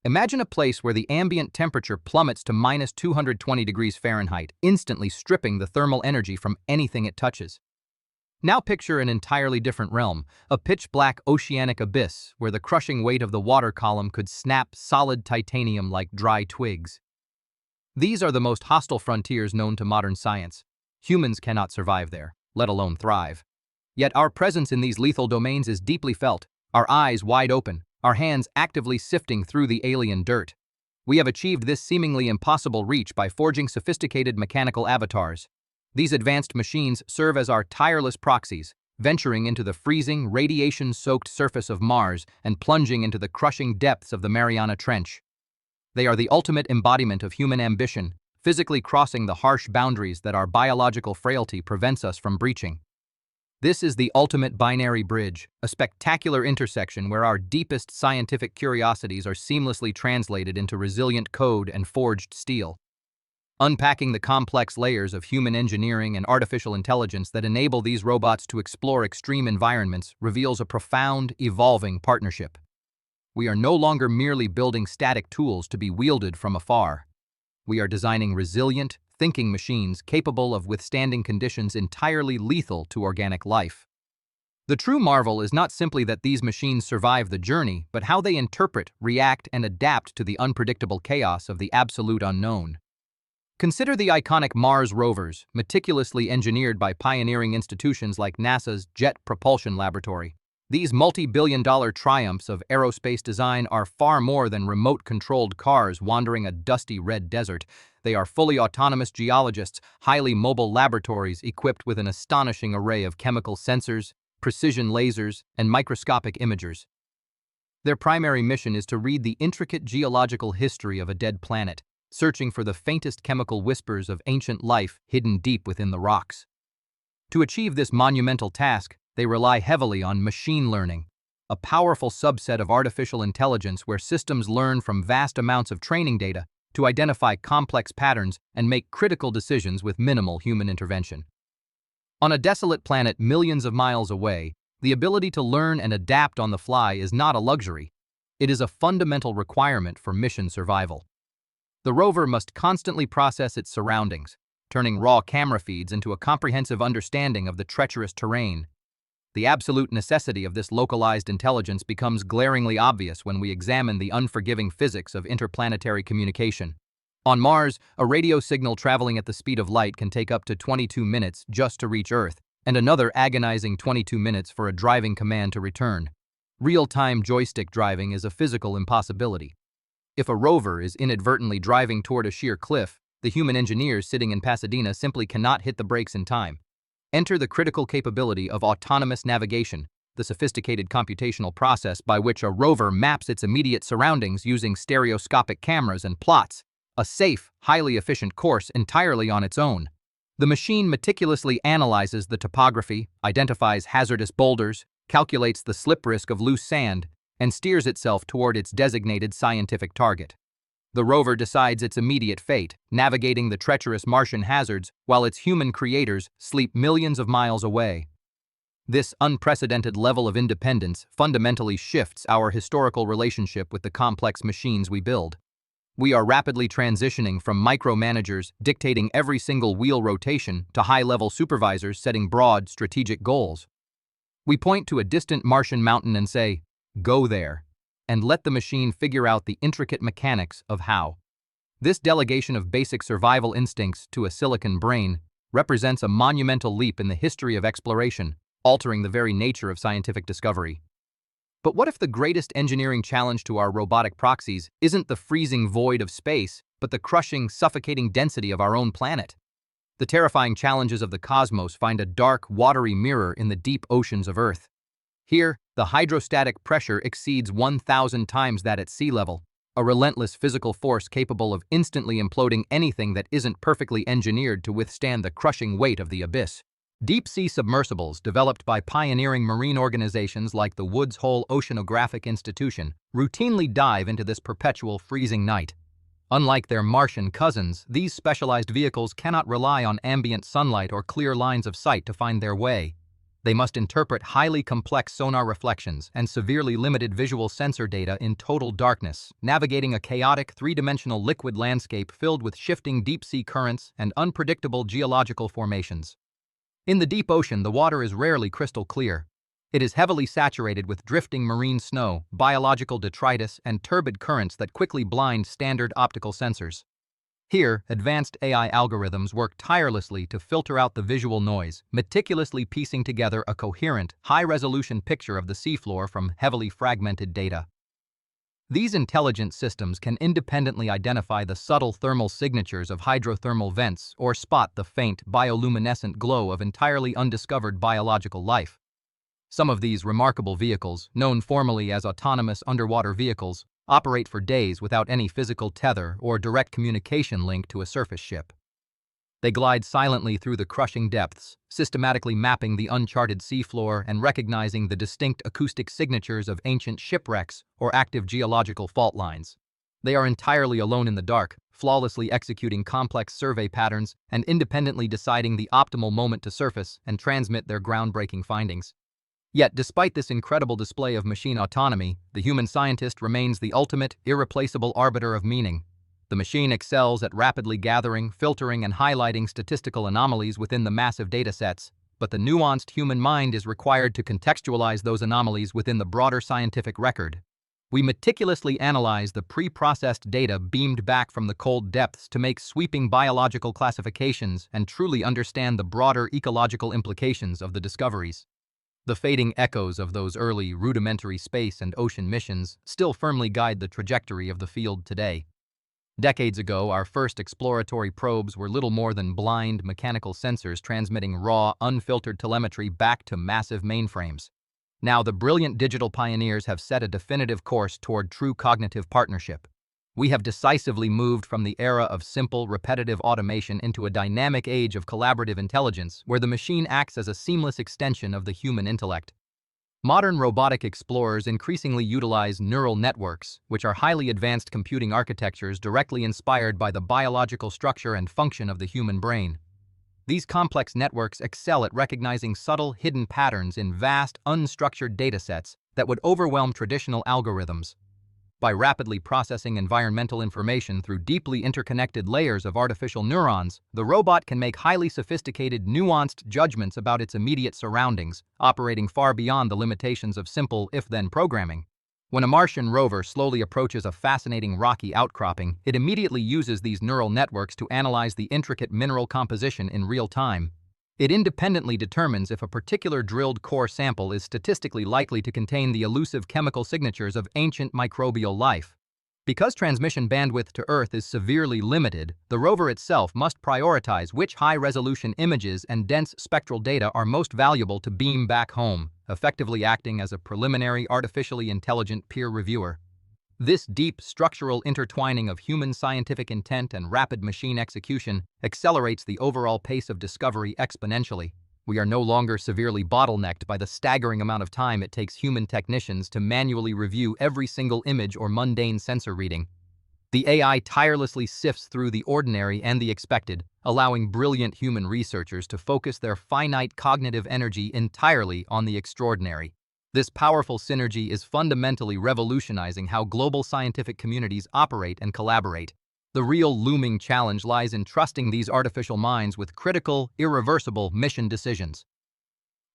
Imagine a place where the ambient temperature plummets to minus 220 degrees Fahrenheit, instantly stripping the thermal energy from anything it touches. Now picture an entirely different realm, a pitch-black oceanic abyss where the crushing weight of the water column could snap solid titanium like dry twigs. These are the most hostile frontiers known to modern science. Humans cannot survive there, let alone thrive. Yet our presence in these lethal domains is deeply felt, our eyes wide open, our hands actively sifting through the alien dirt. We have achieved this seemingly impossible reach by forging sophisticated mechanical avatars. These advanced machines serve as our tireless proxies, venturing into the freezing, radiation-soaked surface of Mars and plunging into the crushing depths of the Mariana Trench. They are the ultimate embodiment of human ambition, physically crossing the harsh boundaries that our biological frailty prevents us from breaching. This is the ultimate binary bridge, a spectacular intersection where our deepest scientific curiosities are seamlessly translated into resilient code and forged steel. Unpacking the complex layers of human engineering and artificial intelligence that enable these robots to explore extreme environments reveals a profound, evolving partnership. We are no longer merely building static tools to be wielded from afar. We are designing resilient, thinking machines capable of withstanding conditions entirely lethal to organic life. The true marvel is not simply that these machines survive the journey, but how they interpret, react, and adapt to the unpredictable chaos of the absolute unknown. Consider the iconic Mars rovers, meticulously engineered by pioneering institutions like NASA's Jet Propulsion Laboratory. These multi-billion-dollar triumphs of aerospace design are far more than remote-controlled cars wandering a dusty red desert. They are fully autonomous geologists, highly mobile laboratories equipped with an astonishing array of chemical sensors, precision lasers, and microscopic imagers. Their primary mission is to read the intricate geological history of a dead planet, searching for the faintest chemical whispers of ancient life hidden deep within the rocks. To achieve this monumental task, they rely heavily on machine learning, a powerful subset of artificial intelligence where systems learn from vast amounts of training data to identify complex patterns and make critical decisions with minimal human intervention. On a desolate planet millions of miles away, the ability to learn and adapt on the fly is not a luxury. It is a fundamental requirement for mission survival. The rover must constantly process its surroundings, turning raw camera feeds into a comprehensive understanding of the treacherous terrain. The absolute necessity of this localized intelligence becomes glaringly obvious when we examine the unforgiving physics of interplanetary communication. On Mars, a radio signal traveling at the speed of light can take up to 22 minutes just to reach Earth, and another agonizing 22 minutes for a driving command to return. Real-time joystick driving is a physical impossibility. If a rover is inadvertently driving toward a sheer cliff, the human engineers sitting in Pasadena simply cannot hit the brakes in time. Enter the critical capability of autonomous navigation, the sophisticated computational process by which a rover maps its immediate surroundings using stereoscopic cameras and plots a safe, highly efficient course entirely on its own. The machine meticulously analyzes the topography, identifies hazardous boulders, calculates the slip risk of loose sand, and steers itself toward its designated scientific target. The rover decides its immediate fate, navigating the treacherous Martian hazards while its human creators sleep millions of miles away. This unprecedented level of independence fundamentally shifts our historical relationship with the complex machines we build. We are rapidly transitioning from micromanagers dictating every single wheel rotation to high-level supervisors setting broad, strategic goals. We point to a distant Martian mountain and say, "Go there," and let the machine figure out the intricate mechanics of how. This delegation of basic survival instincts to a silicon brain represents a monumental leap in the history of exploration, altering the very nature of scientific discovery. But what if the greatest engineering challenge to our robotic proxies isn't the freezing void of space, but the crushing, suffocating density of our own planet? The terrifying challenges of the cosmos find a dark, watery mirror in the deep oceans of Earth. Here, the hydrostatic pressure exceeds 1,000 times that at sea level, a relentless physical force capable of instantly imploding anything that isn't perfectly engineered to withstand the crushing weight of the abyss. Deep-sea submersibles, developed by pioneering marine organizations like the Woods Hole Oceanographic Institution, routinely dive into this perpetual freezing night. Unlike their Martian cousins, these specialized vehicles cannot rely on ambient sunlight or clear lines of sight to find their way. They must interpret highly complex sonar reflections and severely limited visual sensor data in total darkness, navigating a chaotic three-dimensional liquid landscape filled with shifting deep-sea currents and unpredictable geological formations. In the deep ocean, the water is rarely crystal clear. It is heavily saturated with drifting marine snow, biological detritus, and turbid currents that quickly blind standard optical sensors. Here, advanced AI algorithms work tirelessly to filter out the visual noise, meticulously piecing together a coherent, high-resolution picture of the seafloor from heavily fragmented data. These intelligent systems can independently identify the subtle thermal signatures of hydrothermal vents or spot the faint, bioluminescent glow of entirely undiscovered biological life. Some of these remarkable vehicles, known formally as autonomous underwater vehicles, operate for days without any physical tether or direct communication link to a surface ship. They glide silently through the crushing depths, systematically mapping the uncharted seafloor and recognizing the distinct acoustic signatures of ancient shipwrecks or active geological fault lines. They are entirely alone in the dark, flawlessly executing complex survey patterns and independently deciding the optimal moment to surface and transmit their groundbreaking findings. Yet, despite this incredible display of machine autonomy, the human scientist remains the ultimate, irreplaceable arbiter of meaning. The machine excels at rapidly gathering, filtering, and highlighting statistical anomalies within the massive datasets, but the nuanced human mind is required to contextualize those anomalies within the broader scientific record. We meticulously analyze the pre-processed data beamed back from the cold depths to make sweeping biological classifications and truly understand the broader ecological implications of the discoveries. The fading echoes of those early, rudimentary space and ocean missions still firmly guide the trajectory of the field today. Decades ago, our first exploratory probes were little more than blind, mechanical sensors transmitting raw, unfiltered telemetry back to massive mainframes. Now, the brilliant digital pioneers have set a definitive course toward true cognitive partnership. We have decisively moved from the era of simple, repetitive automation into a dynamic age of collaborative intelligence where the machine acts as a seamless extension of the human intellect. Modern robotic explorers increasingly utilize neural networks, which are highly advanced computing architectures directly inspired by the biological structure and function of the human brain. These complex networks excel at recognizing subtle, hidden patterns in vast, unstructured datasets that would overwhelm traditional algorithms. By rapidly processing environmental information through deeply interconnected layers of artificial neurons, the robot can make highly sophisticated, nuanced judgments about its immediate surroundings, operating far beyond the limitations of simple if-then programming. When a Martian rover slowly approaches a fascinating rocky outcropping, it immediately uses these neural networks to analyze the intricate mineral composition in real time. It independently determines if a particular drilled core sample is statistically likely to contain the elusive chemical signatures of ancient microbial life. Because transmission bandwidth to Earth is severely limited, the rover itself must prioritize which high-resolution images and dense spectral data are most valuable to beam back home, effectively acting as a preliminary artificially intelligent peer reviewer. This deep structural intertwining of human scientific intent and rapid machine execution accelerates the overall pace of discovery exponentially. We are no longer severely bottlenecked by the staggering amount of time it takes human technicians to manually review every single image or mundane sensor reading. The AI tirelessly sifts through the ordinary and the expected, allowing brilliant human researchers to focus their finite cognitive energy entirely on the extraordinary. This powerful synergy is fundamentally revolutionizing how global scientific communities operate and collaborate. The real looming challenge lies in trusting these artificial minds with critical, irreversible mission decisions.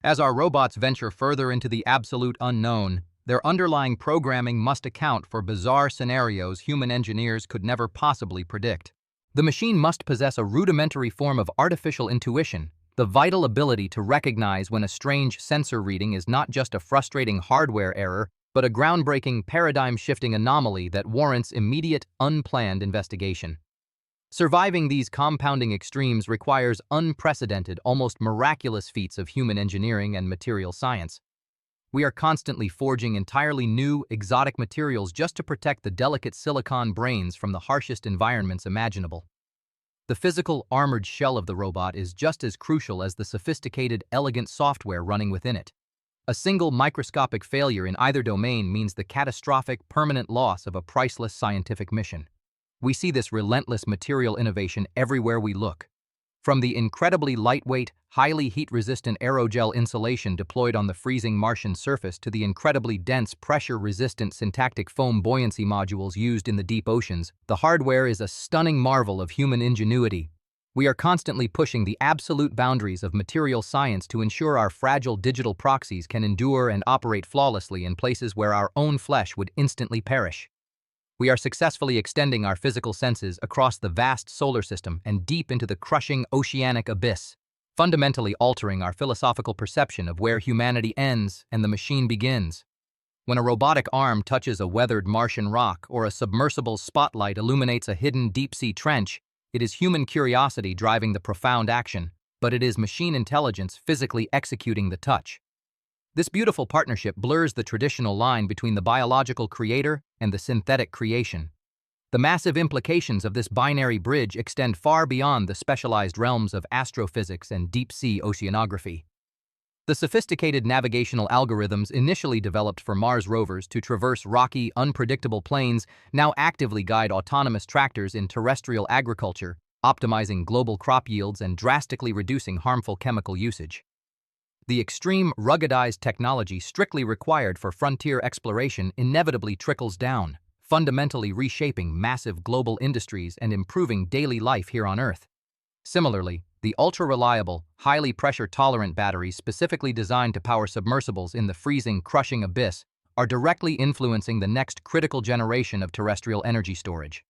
As our robots venture further into the absolute unknown, their underlying programming must account for bizarre scenarios human engineers could never possibly predict. The machine must possess a rudimentary form of artificial intuition, the vital ability to recognize when a strange sensor reading is not just a frustrating hardware error, but a groundbreaking, paradigm-shifting anomaly that warrants immediate, unplanned investigation. Surviving these compounding extremes requires unprecedented, almost miraculous feats of human engineering and material science. We are constantly forging entirely new, exotic materials just to protect the delicate silicon brains from the harshest environments imaginable. The physical, armored shell of the robot is just as crucial as the sophisticated, elegant software running within it. A single microscopic failure in either domain means the catastrophic, permanent loss of a priceless scientific mission. We see this relentless material innovation everywhere we look. From the incredibly lightweight, highly heat-resistant aerogel insulation deployed on the freezing Martian surface to the incredibly dense, pressure-resistant syntactic foam buoyancy modules used in the deep oceans, the hardware is a stunning marvel of human ingenuity. We are constantly pushing the absolute boundaries of material science to ensure our fragile digital proxies can endure and operate flawlessly in places where our own flesh would instantly perish. We are successfully extending our physical senses across the vast solar system and deep into the crushing oceanic abyss, fundamentally altering our philosophical perception of where humanity ends and the machine begins. When a robotic arm touches a weathered Martian rock or a submersible spotlight illuminates a hidden deep-sea trench, it is human curiosity driving the profound action, but it is machine intelligence physically executing the touch. This beautiful partnership blurs the traditional line between the biological creator and the synthetic creation. The massive implications of this binary bridge extend far beyond the specialized realms of astrophysics and deep-sea oceanography. The sophisticated navigational algorithms initially developed for Mars rovers to traverse rocky, unpredictable plains now actively guide autonomous tractors in terrestrial agriculture, optimizing global crop yields and drastically reducing harmful chemical usage. The extreme, ruggedized technology strictly required for frontier exploration inevitably trickles down, fundamentally reshaping massive global industries and improving daily life here on Earth. Similarly, the ultra-reliable, highly pressure-tolerant batteries specifically designed to power submersibles in the freezing, crushing abyss are directly influencing the next critical generation of terrestrial energy storage.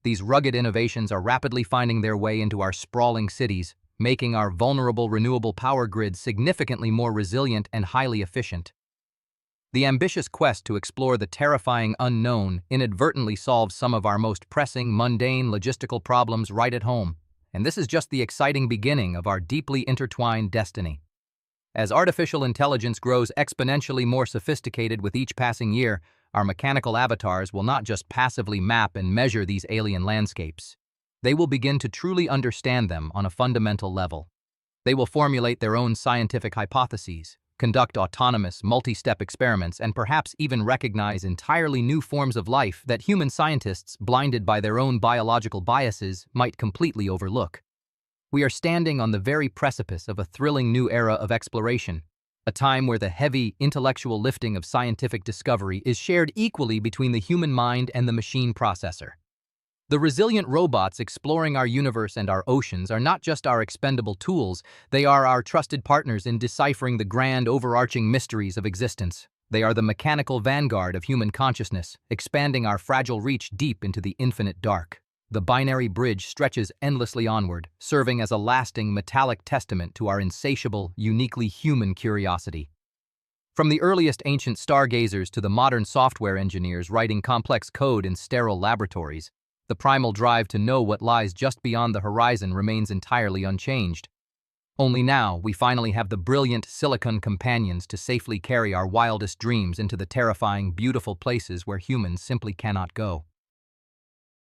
These rugged innovations are rapidly finding their way into our sprawling cities, making our vulnerable renewable power grids significantly more resilient and highly efficient. The ambitious quest to explore the terrifying unknown inadvertently solves some of our most pressing, mundane logistical problems right at home, and this is just the exciting beginning of our deeply intertwined destiny. As artificial intelligence grows exponentially more sophisticated with each passing year, our mechanical avatars will not just passively map and measure these alien landscapes. They will begin to truly understand them on a fundamental level. They will formulate their own scientific hypotheses, conduct autonomous, multi-step experiments, and perhaps even recognize entirely new forms of life that human scientists, blinded by their own biological biases, might completely overlook. We are standing on the very precipice of a thrilling new era of exploration, a time where the heavy, intellectual lifting of scientific discovery is shared equally between the human mind and the machine processor. The resilient robots exploring our universe and our oceans are not just our expendable tools, they are our trusted partners in deciphering the grand, overarching mysteries of existence. They are the mechanical vanguard of human consciousness, expanding our fragile reach deep into the infinite dark. The binary bridge stretches endlessly onward, serving as a lasting, metallic testament to our insatiable, uniquely human curiosity. From the earliest ancient stargazers to the modern software engineers writing complex code in sterile laboratories, the primal drive to know what lies just beyond the horizon remains entirely unchanged. Only now, we finally have the brilliant silicon companions to safely carry our wildest dreams into the terrifying, beautiful places where humans simply cannot go.